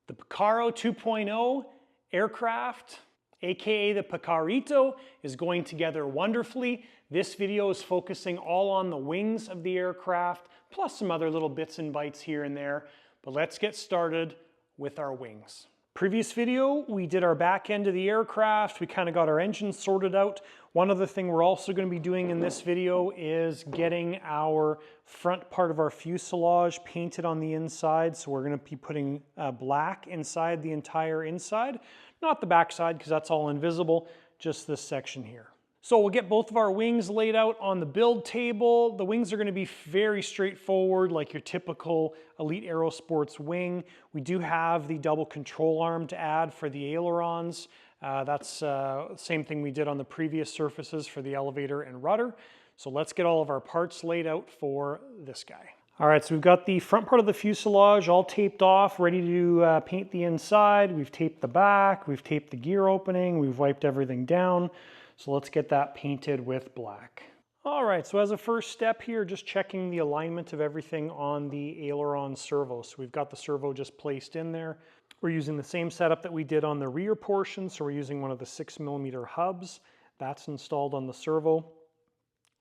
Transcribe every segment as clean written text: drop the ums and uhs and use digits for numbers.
The Picaro 2.0 aircraft, aka the Picarito, is going together wonderfully. This video is focusing all on the wings of the aircraft, plus some other little bits and bytes here and there. But let's get started with our wings. Previous video, we did our back end of the aircraft. We kind of got our engines sorted out. One other thing we're also going to be doing in this video is getting our front part of our fuselage painted on the inside. So we're going to be putting black inside the entire inside. Not the back side because that's all invisible, just this section here. So we'll get both of our wings laid out on the build table. The wings are going to be very straightforward, like your typical Elite Aerosports wing. We do have the double control arm to add for the ailerons. That's the same thing we did on the previous surfaces for the elevator and rudder. So let's get all of our parts laid out for this guy. All right, so we've got the front part of the fuselage all taped off, ready to paint the inside. We've taped the back, we've taped the gear opening, we've wiped everything down. So let's get that painted with black. All right, so as a first step here, just checking the alignment of everything on the aileron servo. So we've got the servo just placed in there. We're using the same setup that we did on the rear portion. So we're using one of the 6mm hubs. That's installed on the servo.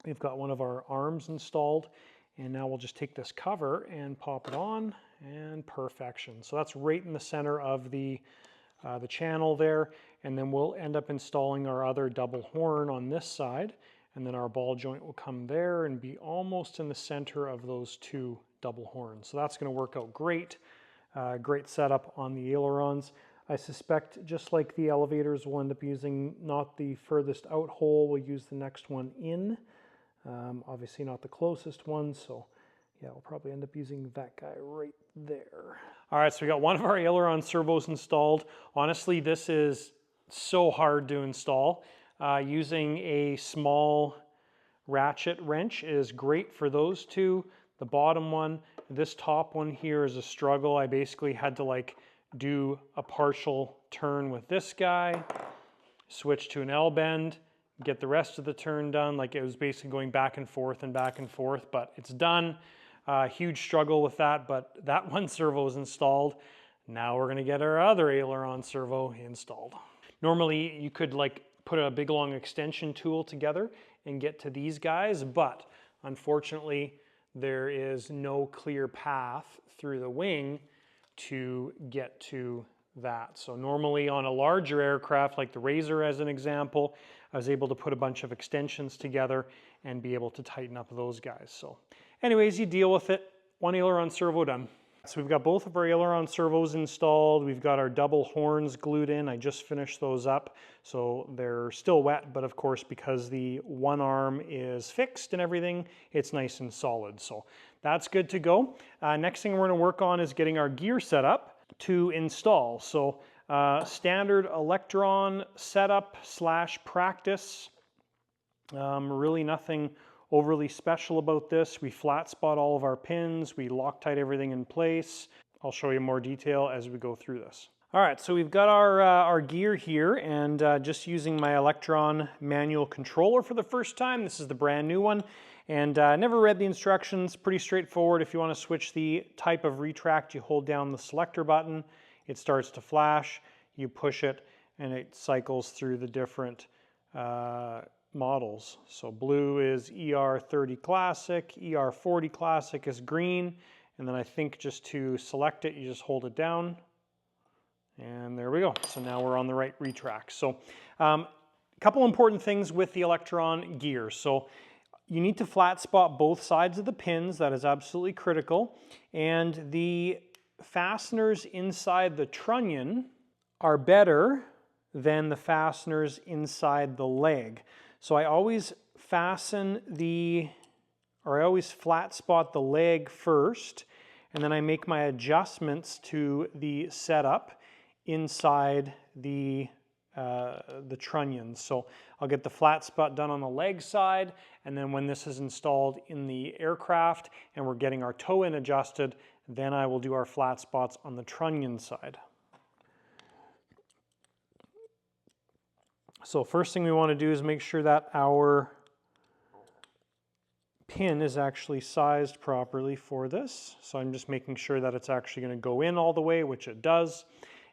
We've got one of our arms installed. And now we'll just take this cover and pop it on, and perfection. So that's right in the center of the channel there. And then we'll end up installing our other double horn on this side. And then our ball joint will come there and be almost in the center of those two double horns. So that's going to work out great. Great setup on the ailerons. I suspect just like the elevators, we'll end up using not the furthest out hole, we'll use the next one in. Obviously not the closest one, so yeah, we'll probably end up using that guy right there. All right, so we got one of our aileron servos installed. Honestly, this is so hard to install. Using a small ratchet wrench is great for those two. The bottom one, this top one here is a struggle. I basically had to do a partial turn with this guy, switch to an L-bend, get the rest of the turn done. It was basically going back and forth, but it's done. Huge struggle with that, but that one servo is installed. Now we're gonna get our other aileron servo installed. Normally you could put a big long extension tool together and get to these guys, but unfortunately there is no clear path through the wing to get to that. So normally on a larger aircraft like the Razor as an example, I was able to put a bunch of extensions together and be able to tighten up those guys. So anyways, you deal with it. One aileron servo done. So we've got both of our aileron servos installed. We've got our double horns glued in. I just finished those up. So they're still wet, but of course, because the one arm is fixed and everything, it's nice and solid. So that's good to go. Next thing we're gonna work on is getting our gear set up to install. So standard Electron setup / practice. Really nothing overly special about this. We flat spot all of our pins. We Loctite everything in place. I'll show you more detail as we go through this. All right, so we've got our gear here, and just using my Electron manual controller for the first time. This is the brand new one, and never read the instructions. Pretty straightforward. If you want to switch the type of retract, you hold down the selector button. It starts to flash. You push it, and it cycles through the different models. So blue is ER30 Classic, ER40 Classic is green, and then I think just to select it, you just hold it down, and there we go. So now we're on the right retract. So a couple important things with the Electron gear. So you need to flat spot both sides of the pins. That is absolutely critical. And the fasteners inside the trunnion are better than the fasteners inside the leg. So I always flat spot the leg first, and then I make my adjustments to the setup inside the trunnions. So I'll get the flat spot done on the leg side, and then when this is installed in the aircraft and we're getting our toe in adjusted, then I will do our flat spots on the trunnion side. So first thing we want to do is make sure that our pin is actually sized properly for this. So I'm just making sure that it's actually going to go in all the way, which it does,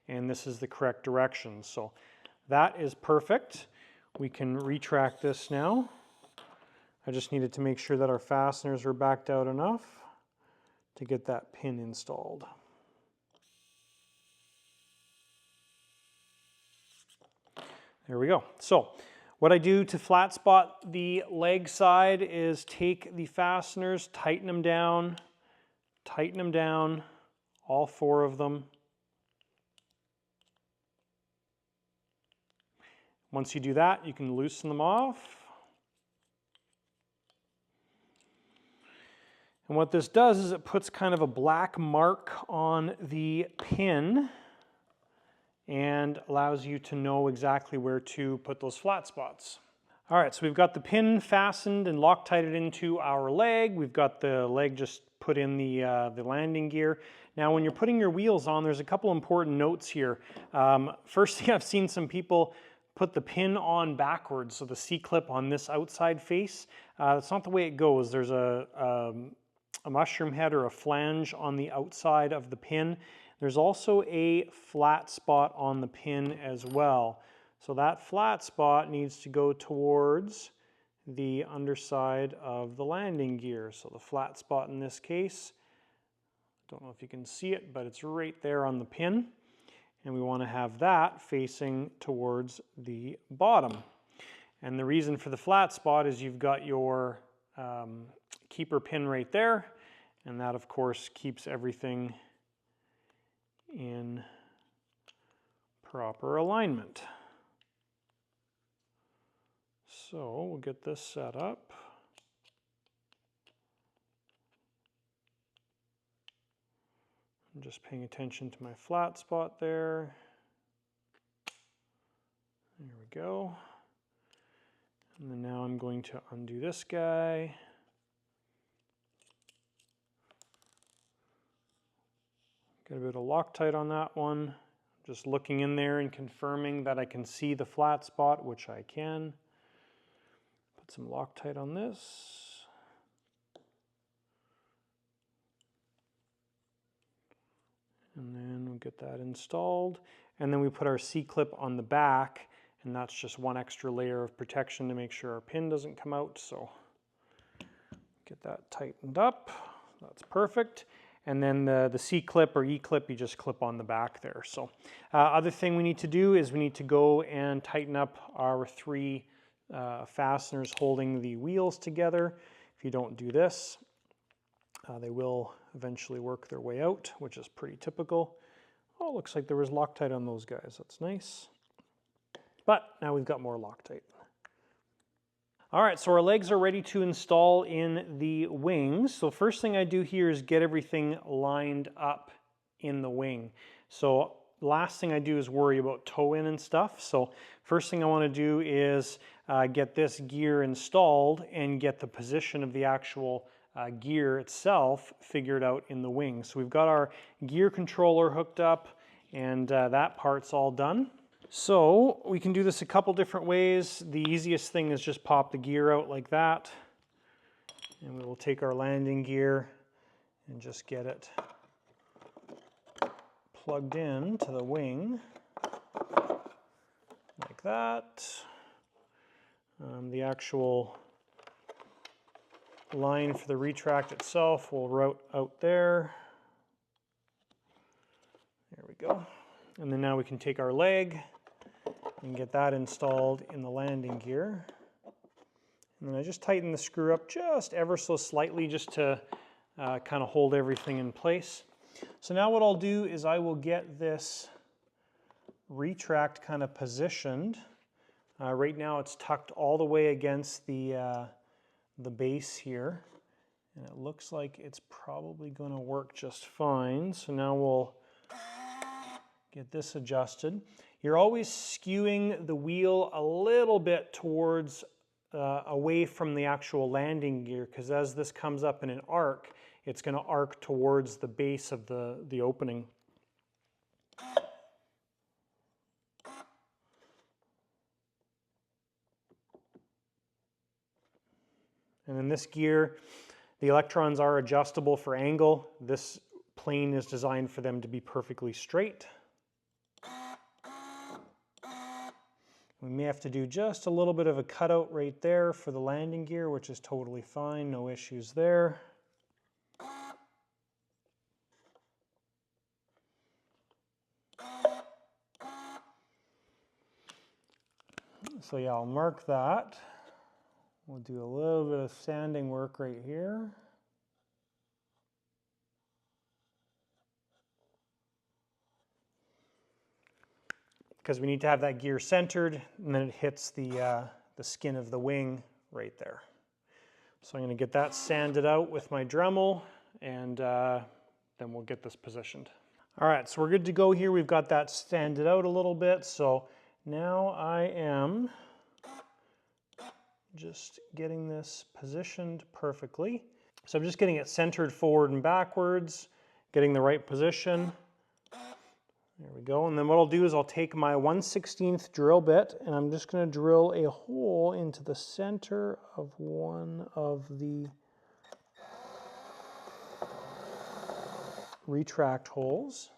and this is the correct direction. So that is perfect. We can retract this now. I just needed to make sure that our fasteners are backed out enough to get that pin installed. There we go. So what I do to flat spot the leg side is take the fasteners, tighten them down, all 4 of them. Once you do that, you can loosen them off. And what this does is it puts kind of a black mark on the pin and allows you to know exactly where to put those flat spots. All right, so we've got the pin fastened and Loctited into our leg. We've got the leg just put in the landing gear. Now, when you're putting your wheels on, there's a couple important notes here. First thing, I've seen some people put the pin on backwards, so the C-clip on this outside face. That's not the way it goes. There's a mushroom head or a flange on the outside of the pin. There's also a flat spot on the pin as well. So that flat spot needs to go towards the underside of the landing gear. So the flat spot in this case, don't know if you can see it, but it's right there on the pin. And we want to have that facing towards the bottom. And the reason for the flat spot is you've got your keeper pin right there, and that of course keeps everything in proper alignment. So we'll get this set up. I'm just paying attention to my flat spot there. There we go. And then now I'm going to undo this guy. Get a bit of Loctite on that one. Just looking in there and confirming that I can see the flat spot, which I can. Put some Loctite on this. And then we'll get that installed. And then we put our C-clip on the back, and that's just one extra layer of protection to make sure our pin doesn't come out. So get that tightened up. That's perfect. And then the C-clip or E-clip, you just clip on the back there. So other thing we need to do is we need to go and tighten up our 3 fasteners holding the wheels together. If you don't do this, they will eventually work their way out, which is pretty typical. Oh, looks like there was Loctite on those guys. That's nice. But now we've got more Loctite. All right, so our legs are ready to install in the wings. So first thing I do here is get everything lined up in the wing. So last thing I do is worry about toe in and stuff. So first thing I want to do is get this gear installed and get the position of the actual gear itself figured out in the wing. So we've got our gear controller hooked up, and that part's all done. So we can do this a couple different ways. The easiest thing is just pop the gear out like that, and we will take our landing gear and just get it plugged in to the wing like that. The actual line for the retract itself will route out there. There we go. And then now we can take our leg and get that installed in the landing gear. And then I just tighten the screw up just ever so slightly just to kind of hold everything in place. So now what I'll do is I will get this retract kind of positioned. Right now it's tucked all the way against the base here, and it looks like it's probably going to work just fine. So now we'll get this adjusted. You're always skewing the wheel a little bit towards away from the actual landing gear, because as this comes up in an arc, it's going to arc towards the base of the opening. And in this gear, the electrons are adjustable for angle. This plane is designed for them to be perfectly straight. We may have to do just a little bit of a cutout right there for the landing gear, which is totally fine, no issues there. So yeah, I'll mark that. We'll do a little bit of sanding work right here. Because we need to have that gear centered, and then it hits the skin of the wing right there. So I'm going to get that sanded out with my Dremel, and then we'll get this positioned. All right, so we're good to go here. We've got that sanded out a little bit. So now I am just getting this positioned perfectly. So I'm just getting it centered forward and backwards, getting the right position. There we go. And then what I'll do is I'll take my 1/16 drill bit and I'm just going to drill a hole into the center of one of the retract holes.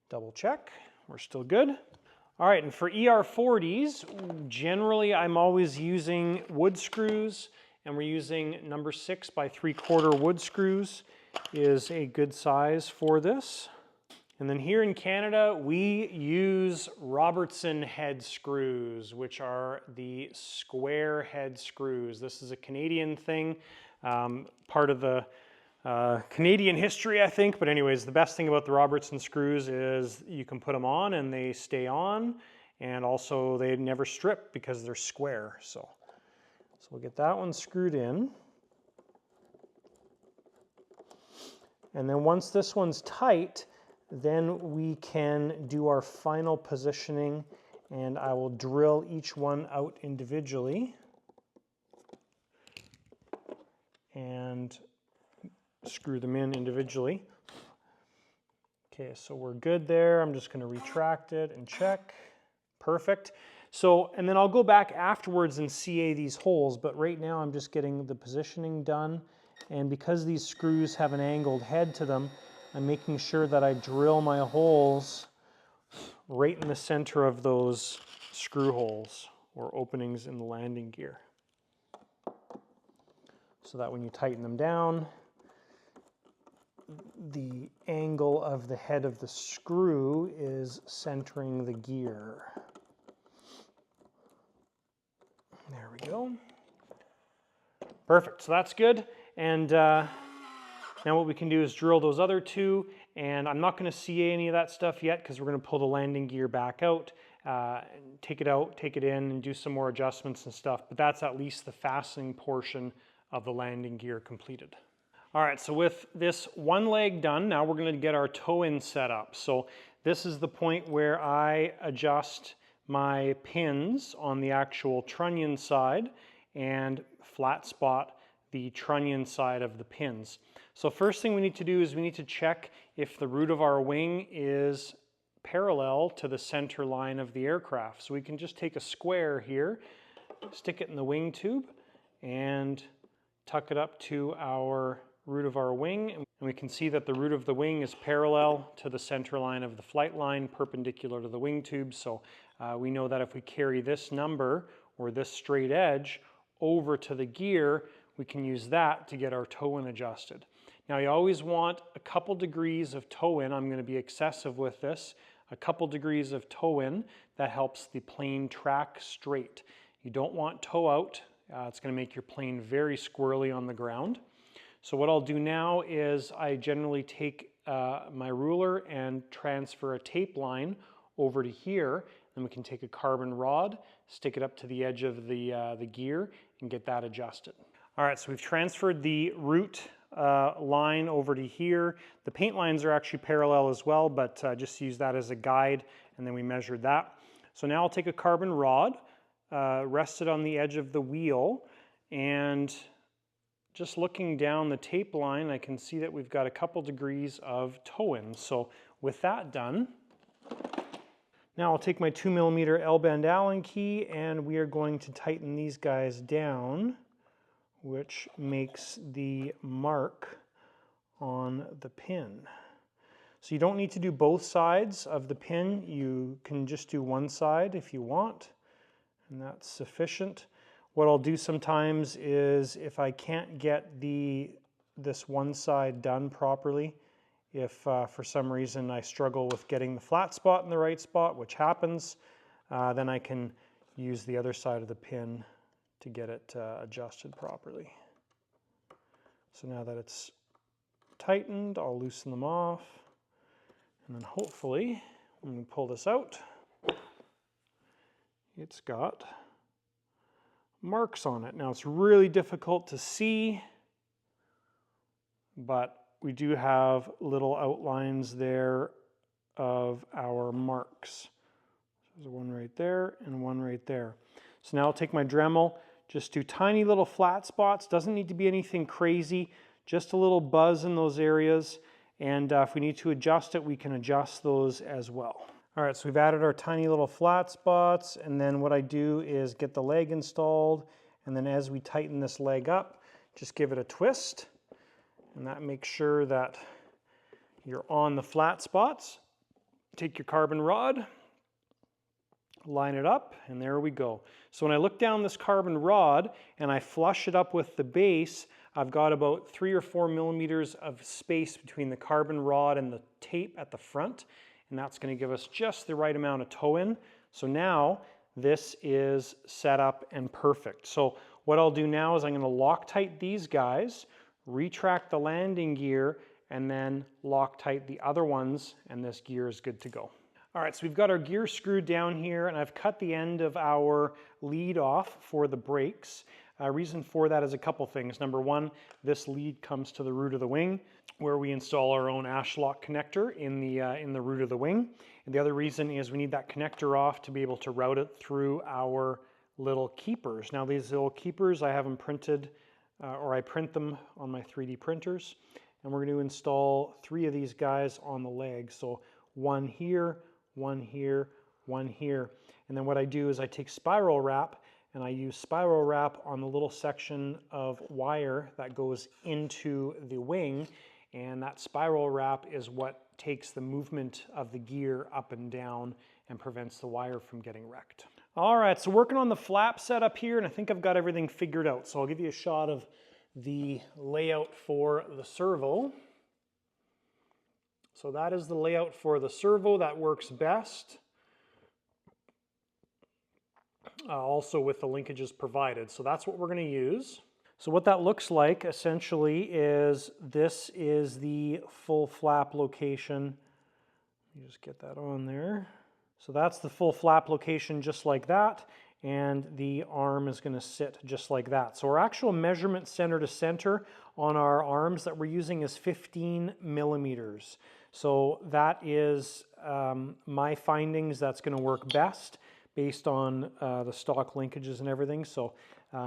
Double check. We're still good. All right, and for ER40s, generally I'm always using wood screws, and we're using number 6 by 3/4 wood screws is a good size for this. And then here in Canada, we use Robertson head screws, which are the square head screws. This is a Canadian thing, part of the Canadian history, I think. But anyways, the best thing about the Robertson screws is you can put them on and they stay on, and also they never strip because they're square. So we'll get that one screwed in. And then once this one's tight, then we can do our final positioning, and I will drill each one out individually and screw them in individually. Okay, so we're good there. I'm just going to retract it and check. Perfect. So, and then I'll go back afterwards and CA these holes, but right now I'm just getting the positioning done. And because these screws have an angled head to them, I'm making sure that I drill my holes right in the center of those screw holes or openings in the landing gear, so that when you tighten them down, the angle of the head of the screw is centering the gear. There we go. Perfect, so that's good. And now what we can do is drill those other two, and I'm not going to CA any of that stuff yet because we're going to pull the landing gear back out, take it out, take it in, and do some more adjustments and stuff. But that's at least the fastening portion of the landing gear completed. All right, so with this one leg done, now we're going to get our toe-in set up. So this is the point where I adjust my pins on the actual trunnion side and flat spot the trunnion side of the pins. So first thing we need to do is we need to check if the root of our wing is parallel to the center line of the aircraft. So we can just take a square here, stick it in the wing tube, and tuck it up to our root of our wing. And we can see that the root of the wing is parallel to the center line of the flight line, perpendicular to the wing tube. So we know that if we carry this number or this straight edge over to the gear, we can use that to get our toe-in adjusted. Now you always want a couple degrees of toe-in. I'm going to be excessive with this. A couple degrees of toe-in, that helps the plane track straight. You don't want toe out. It's going to make your plane very squirrely on the ground. So what I'll do now is I generally take my ruler and transfer a tape line over to here. Then we can take a carbon rod, stick it up to the edge of the gear, and get that adjusted. All right, so we've transferred the root line over to here. The paint lines are actually parallel as well, but just use that as a guide, and then we measured that. So now I'll take a carbon rod, rest it on the edge of the wheel, and just looking down the tape line, I can see that we've got a couple degrees of toe-in. So with that done, now I'll take my 2mm L-bend Allen key, and we are going to tighten these guys down which makes the mark on the pin. So you don't need to do both sides of the pin. You can just do one side if you want, and that's sufficient. What I'll do sometimes is, if I can't get this one side done properly, if for some reason I struggle with getting the flat spot in the right spot, which happens, then I can use the other side of the pin to get it adjusted properly. So now that it's tightened, I'll loosen them off, and then hopefully, when we pull this out, it's got marks on it. Now it's really difficult to see, but we do have little outlines there of our marks. There's one right there and one right there. So now I'll take my Dremel, just do tiny little flat spots. Doesn't need to be anything crazy, just a little buzz in those areas. And if we need to adjust it, we can adjust those as well. All right, so we've added our tiny little flat spots, and then what I do is get the leg installed, and then as we tighten this leg up, just give it a twist, and that makes sure that you're on the flat spots. Take your carbon rod, line it up, and there we go. So when I look down this carbon rod and I flush it up with the base, I've got about 3 or 4 millimeters of space between the carbon rod and the tape at the front, and that's going to give us just the right amount of toe in. So now this is set up and perfect. So what I'll do now is I'm going to Loctite these guys, retract the landing gear, and then Loctite the other ones, and this gear is good to go. All right, so we've got our gear screwed down here, and I've cut the end of our lead off for the brakes. Reason for that is a couple things. Number one, this lead comes to the root of the wing, where we install our own Ashlock connector in the root of the wing. And the other reason is we need that connector off to be able to route it through our little keepers. Now these little keepers, I have them printed, or I print them on my 3D printers. And we're going to install 3 of these guys on the leg. So one here, one here, one here. And then what I do is I take spiral wrap, and I use spiral wrap on the little section of wire that goes into the wing, and that spiral wrap is what takes the movement of the gear up and down and prevents the wire from getting wrecked. All right, so working on the flap setup here, and I think I've got everything figured out. So I'll give you a shot of the layout for the servo. So that is the layout for the servo that works best. Also with the linkages provided. So that's what we're going to use. So what that looks like essentially is this is the full flap location. Let me just get that on there. So that's the full flap location just like that, and the arm is going to sit just like that. So our actual measurement center to center on our arms that we're using is 15 millimeters. So that is my findings. That's going to work best based on the stock linkages and everything. So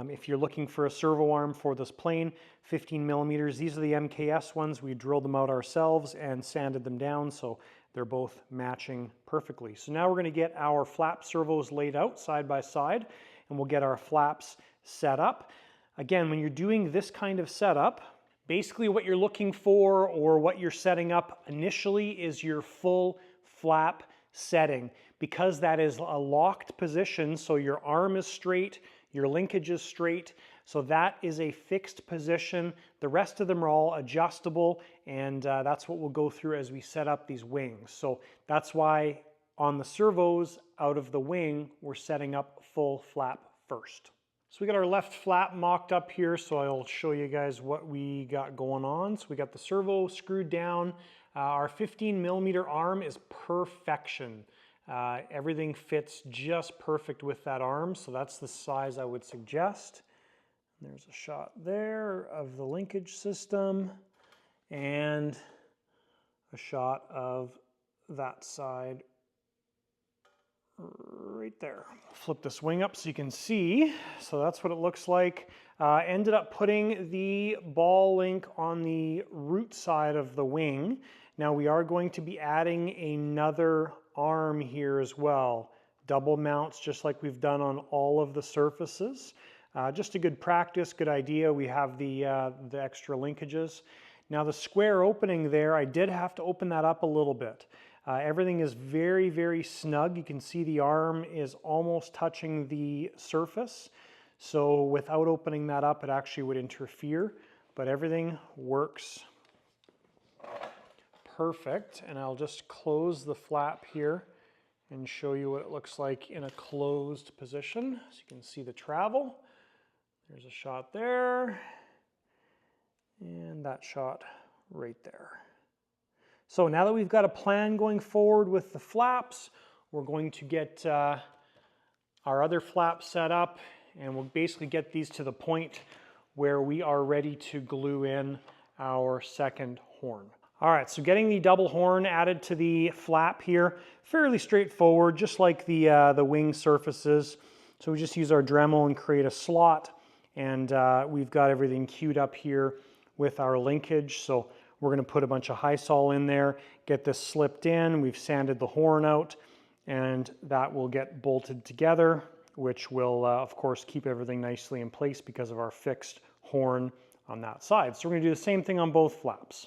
if you're looking for a servo arm for this plane, 15 millimeters. These are the MKS ones. We drilled them out ourselves and sanded them down, so they're both matching perfectly. So now we're going to get our flap servos laid out side by side, and we'll get our flaps set up. Again, when you're doing this kind of setup, basically what you're looking for, or what you're setting up initially, is your full flap setting, because that is a locked position, so your arm is straight, your linkage is straight, so that is a fixed position. The rest of them are all adjustable, and that's what we'll go through as we set up these wings. So that's why on the servos out of the wing, we're setting up full flap first. So we got our left flap mocked up here, so I'll show you guys what we got going on. So we got the servo screwed down. Our 15 millimeter arm is perfection. Everything fits just perfect with that arm, so that's the size I would suggest. There's a shot there of the linkage system, and a shot of that side right there. Flip this wing up so you can see. So that's what it looks like. Ended up putting the ball link on the root side of the wing. Now we are going to be adding another arm here as well. Double mounts just like we've done on all of the surfaces. Just a good practice, good idea. We have the extra linkages. Now the square opening there, I did have to open that up a little bit. Everything is very, very snug. You can see the arm is almost touching the surface. So without opening that up, it actually would interfere, but everything works perfect. And I'll just close the flap here and show you what it looks like in a closed position. So you can see the travel. There's a shot there, and that shot right there. So now that we've got a plan going forward with the flaps, we're going to get our other flaps set up, and we'll basically get these to the point where we are ready to glue in our second horn. All right, so getting the double horn added to the flap here, fairly straightforward, just like the wing surfaces. So we just use our Dremel and create a slot, and we've got everything queued up here with our linkage. So we're gonna put a bunch of high sol in there, get this slipped in, we've sanded the horn out, and that will get bolted together, which will, of course, keep everything nicely in place because of our fixed horn on that side. So we're gonna do the same thing on both flaps.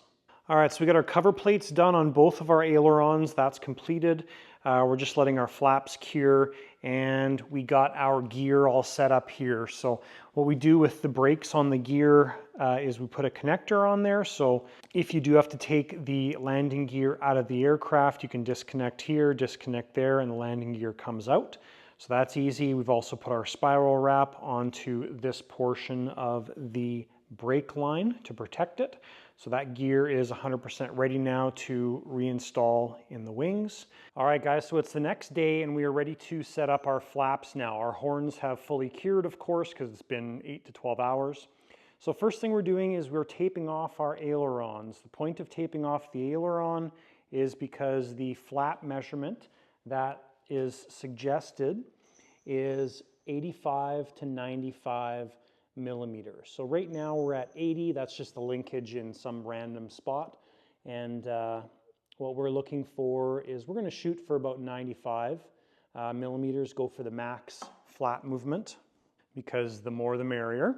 All right, so we got our cover plates done on both of our ailerons. That's completed. We're just letting our flaps cure, and we got our gear all set up here. So what we do with the brakes on the gear is we put a connector on there. So if you do have to take the landing gear out of the aircraft, you can disconnect here, disconnect there, and the landing gear comes out. So that's easy. We've also put our spiral wrap onto this portion of the brake line to protect it. So that gear is 100% ready now to reinstall in the wings. All right, guys, so it's the next day and we are ready to set up our flaps now. Our horns have fully cured, of course, because it's been 8 to 12 hours. So first thing we're doing is we're taping off our ailerons. The point of taping off the aileron is because the flap measurement that is suggested is 85 to 95 millimeters. So right now we're at 80, that's just the linkage in some random spot. And what we're looking for is we're going to shoot for about 95 millimeters, go for the max flap movement, because the more the merrier.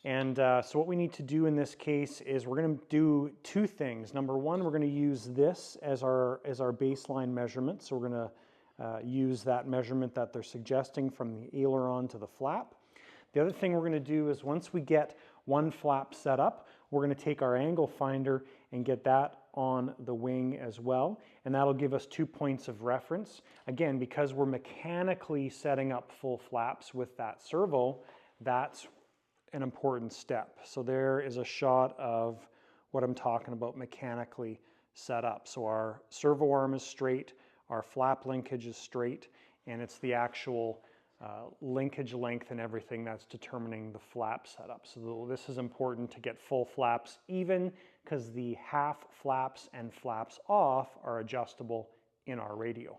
And so what we need to do in this case is we're going to do two things. Number one, we're going to use this as our baseline measurement. So we're going to use that measurement that they're suggesting from the aileron to the flap. The other thing we're going to do is once we get one flap set up, we're going to take our angle finder and get that on the wing as well. And that'll give us 2 points of reference. Again, because we're mechanically setting up full flaps with that servo, that's an important step. So there is a shot of what I'm talking about mechanically set up. So our servo arm is straight, our flap linkage is straight, and it's the actual linkage length and everything that's determining the flap setup. So this is important to get full flaps even, because the half flaps and flaps off are adjustable in our radio.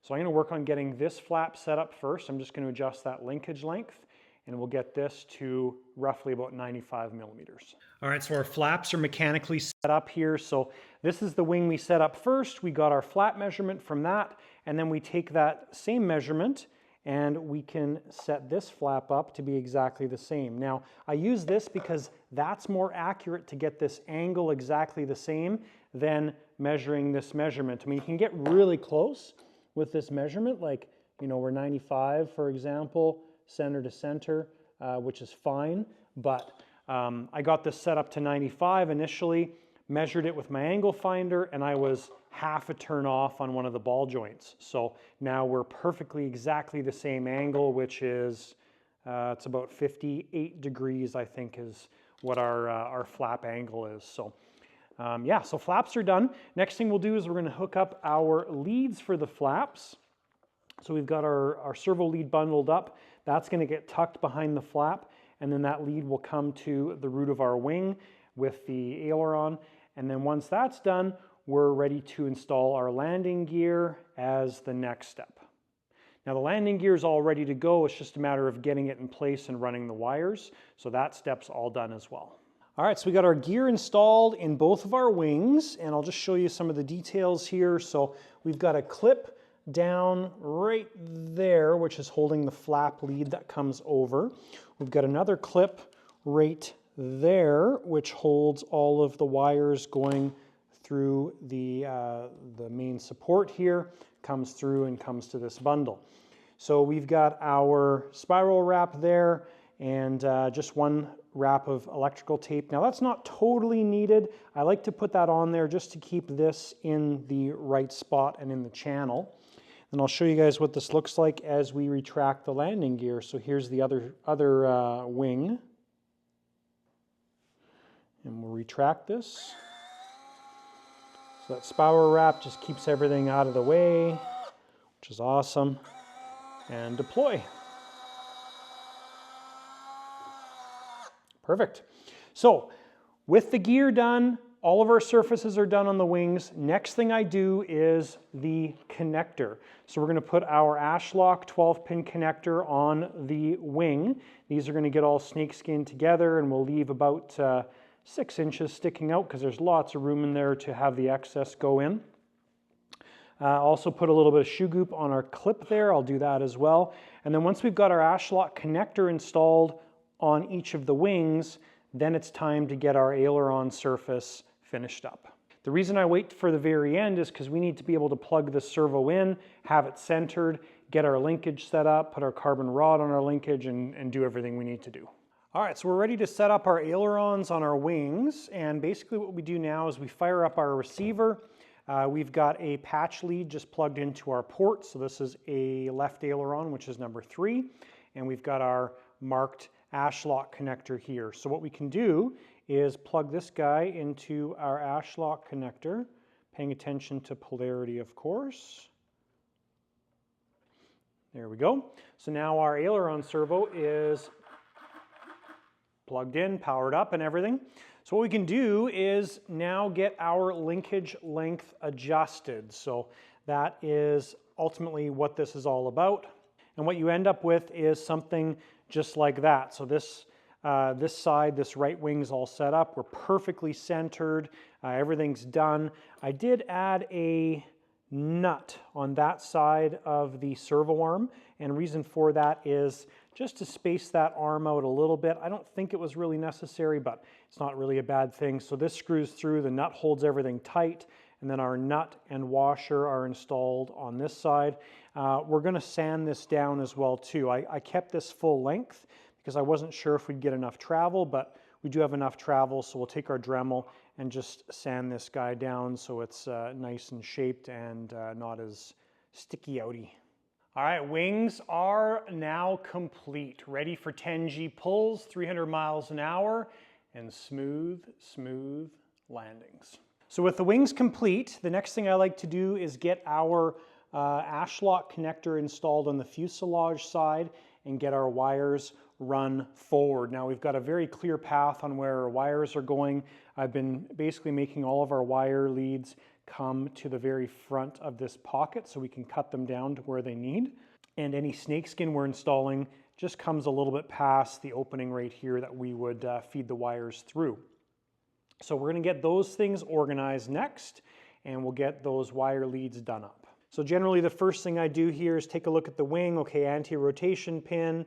So I'm going to work on getting this flap set up first. I'm just going to adjust that linkage length, and we'll get this to roughly about 95 millimeters. All right, so our flaps are mechanically set up here. So this is the wing we set up first. We got our flap measurement from that, and then we take that same measurement and we can set this flap up to be exactly the same. Now, I use this because that's more accurate to get this angle exactly the same than measuring this measurement. I mean, you can get really close with this measurement, like, you know, we're 95, for example, center to center, which is fine, but I got this set up to 95 initially, measured it with my angle finder, and I was half a turn off on one of the ball joints. So now we're perfectly exactly the same angle, which is, it's about 58 degrees, I think, is what our flap angle is. So yeah, so flaps are done. Next thing we'll do is we're going to hook up our leads for the flaps. So we've got our servo lead bundled up. That's going to get tucked behind the flap, and then that lead will come to the root of our wing with the aileron. And then once that's done, we're ready to install our landing gear as the next step. Now the landing gear is all ready to go. It's just a matter of getting it in place and running the wires. So that step's all done as well. All right, so we got our gear installed in both of our wings, and I'll just show you some of the details here. So we've got a clip down right there, which is holding the flap lead that comes over. We've got another clip right there, which holds all of the wires going through the main support here, comes through and comes to this bundle. So we've got our spiral wrap there and just one wrap of electrical tape. Now that's not totally needed. I like to put that on there just to keep this in the right spot and in the channel. And I'll show you guys what this looks like as we retract the landing gear. So here's the other wing. And we'll retract this. So that spiral wrap just keeps everything out of the way, which is awesome. And deploy. Perfect. So with the gear done, all of our surfaces are done on the wings. Next thing I do is the connector. So we're going to put our Ashlock 12-pin connector on the wing. These are going to get all snakeskin together, and we'll leave about 6 inches sticking out because there's lots of room in there to have the excess go in. Also put a little bit of shoe goop on our clip there. I'll do that as well. And then once we've got our Ashlock connector installed on each of the wings, then it's time to get our aileron surface finished up. The reason I wait for the very end is because we need to be able to plug the servo in, have it centered, get our linkage set up, put our carbon rod on our linkage, and do everything we need to do. All right, so we're ready to set up our ailerons on our wings, and basically what we do now is we fire up our receiver. We've got a patch lead just plugged into our port, so this is a left aileron, which is number 3, and we've got our marked Ashlock connector here. So what we can do is plug this guy into our Ashlock connector, paying attention to polarity, of course. There we go. So now our aileron servo is plugged in, powered up and everything. So what we can do is now get our linkage length adjusted. So that is ultimately what this is all about. And what you end up with is something just like that. So this side, this right wing's all set up. We're perfectly centered. Everything's done. I did add a nut on that side of the servo arm, and reason for that is just to space that arm out a little bit. I don't think it was really necessary, but it's not really a bad thing. So this screws through, the nut holds everything tight, and then our nut and washer are installed on this side. We're going to sand this down as well too. I kept this full length because I wasn't sure if we'd get enough travel, but we do have enough travel, so we'll take our Dremel and just sand this guy down so it's nice and shaped and not as sticky-outy. All right, wings are now complete, ready for 10G pulls, 300 miles an hour, and smooth, smooth landings. So with the wings complete, the next thing I like to do is get our Ashlock connector installed on the fuselage side and get our wires run forward. Now we've got a very clear path on where our wires are going. I've been basically making all of our wire leads come to the very front of this pocket so we can cut them down to where they need. And any snakeskin we're installing just comes a little bit past the opening right here that we would feed the wires through. So we're going to get those things organized next, and we'll get those wire leads done up. So generally the first thing I do here is take a look at the wing. Okay, anti-rotation pin,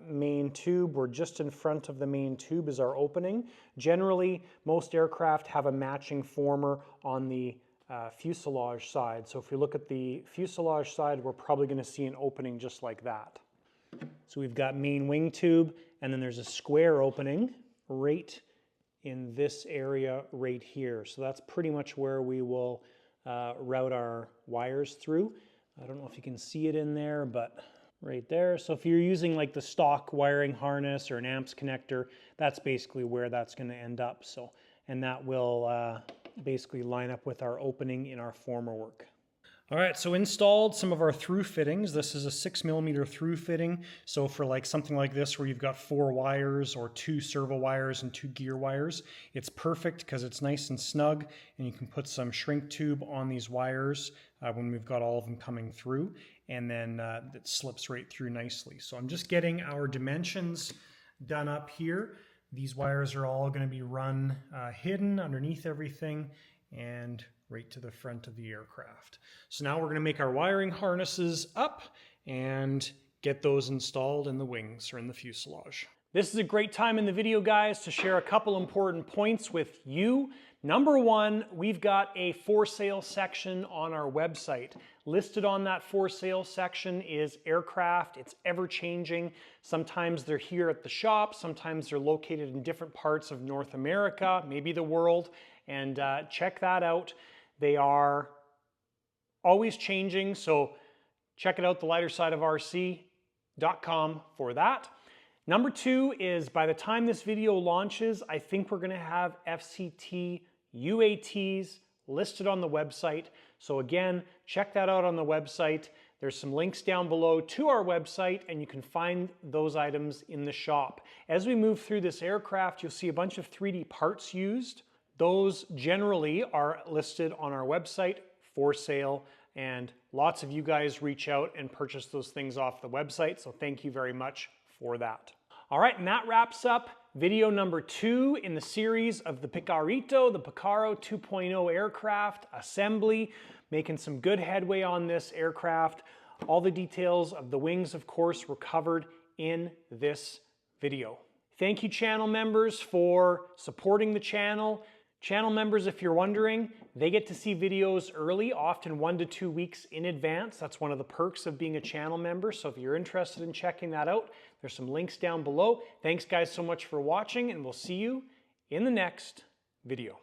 main tube. We're just in front of the main tube is our opening. Generally, most aircraft have a matching former on the fuselage side. So if we look at the fuselage side, we're probably going to see an opening just like that. So we've got main wing tube, and then there's a square opening right in this area right here. So that's pretty much where we will route our wires through. I don't know if you can see it in there, but right there. So if you're using like the stock wiring harness or an amps connector, that's basically where that's going to end up. So, and that will basically line up with our opening in our former work. All right, so installed some of our through fittings. This is a 6mm through fitting. So for like something like this where you've got 4 wires or 2 servo wires and 2 gear wires, it's perfect because it's nice and snug, and you can put some shrink tube on these wires when we've got all of them coming through, and then it slips right through nicely. So I'm just getting our dimensions done up here. These wires are all going to be run hidden underneath everything, and right to the front of the aircraft. So now we're going to make our wiring harnesses up and get those installed in the wings or in the fuselage. This is a great time in the video, guys, to share a couple important points with you. Number one, we've got a for sale section on our website. Listed on that for sale section is aircraft. It's ever changing. Sometimes they're here at the shop. Sometimes they're located in different parts of North America, maybe the world. And check that out. They are always changing. So check it out, thelightersideofrc.com for that. Number two is by the time this video launches, I think we're going to have FCT UATs listed on the website. So again, check that out on the website. There's some links down below to our website, and you can find those items in the shop. As we move through this aircraft, you'll see a bunch of 3D parts used. Those generally are listed on our website for sale, and lots of you guys reach out and purchase those things off the website. So thank you very much for that. All right, and that wraps up video number 2 in the series of the Picaro, the Picaro 2.0 aircraft assembly. Making some good headway on this aircraft. All the details of the wings, of course, were covered in this video. Thank you, channel members, for supporting the channel. Channel members, if you're wondering, they get to see videos early, often 1 to 2 weeks in advance. That's one of the perks of being a channel member. So if you're interested in checking that out, there's some links down below. Thanks guys so much for watching, and we'll see you in the next video.